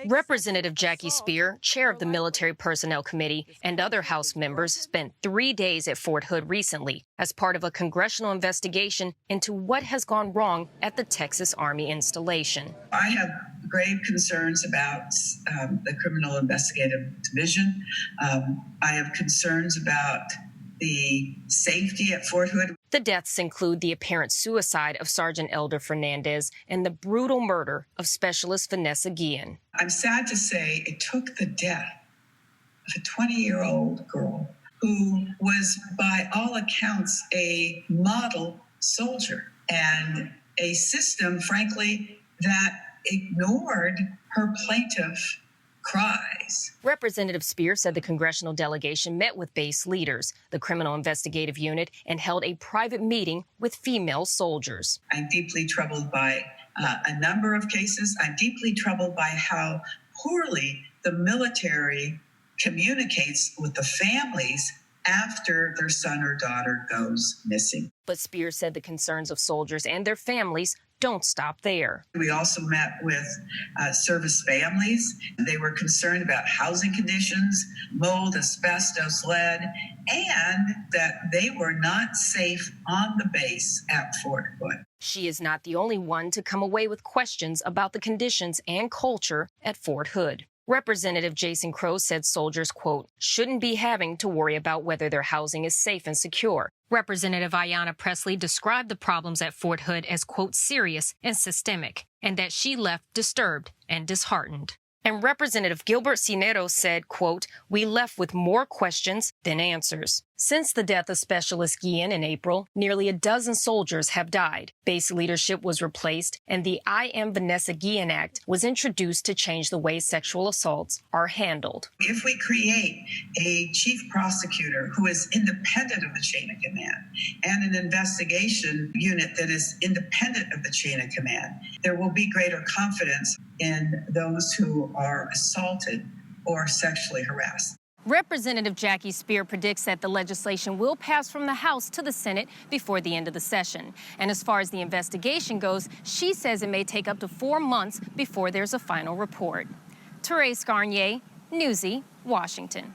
Representative Jackie Speier, chair of the Military Personnel Committee, and other House members spent 3 days at Fort Hood recently as part of a congressional investigation into what has gone wrong at the Texas Army installation. I have grave concerns about the Criminal Investigative Division. I have concerns about the safety at Fort Hood. The deaths include the apparent suicide of Sergeant Elder Fernandez and the brutal murder of Specialist Vanessa Guillen. I'm sad to say it took the death of a 20-year-old girl who was, by all accounts, a model soldier, and a system, frankly, that ignored her plaintiff cries. Representative Speier said the congressional delegation met with base leaders, the Criminal Investigative Unit, and held a private meeting with female soldiers. I'm deeply troubled by a number of cases. I'm deeply troubled by how poorly the military communicates with the families after their son or daughter goes missing. But Speier said the concerns of soldiers and their families don't stop there. We also met with service families. They were concerned about housing conditions, mold, asbestos, lead, and that they were not safe on the base at Fort Hood. She is not the only one to come away with questions about the conditions and culture at Fort Hood. Representative Jason Crow said soldiers, quote, shouldn't be having to worry about whether their housing is safe and secure. Representative Ayanna Presley described the problems at Fort Hood as, quote, serious and systemic, and that she left disturbed and disheartened. And Representative Gilbert Cinero said, quote, we left with more questions than answers. Since the death of Specialist Guillen in April, nearly a dozen soldiers have died. Base leadership was replaced, and the I Am Vanessa Guillen Act was introduced to change the way sexual assaults are handled. If we create a chief prosecutor who is independent of the chain of command and an investigation unit that is independent of the chain of command, there will be greater confidence in those who are assaulted or sexually harassed. Representative Jackie Speier predicts that the legislation will pass from the House to the Senate before the end of the session. And as far as the investigation goes, she says it may take up to 4 months before there's a final report. Terace, Garnier, Newsy, Washington.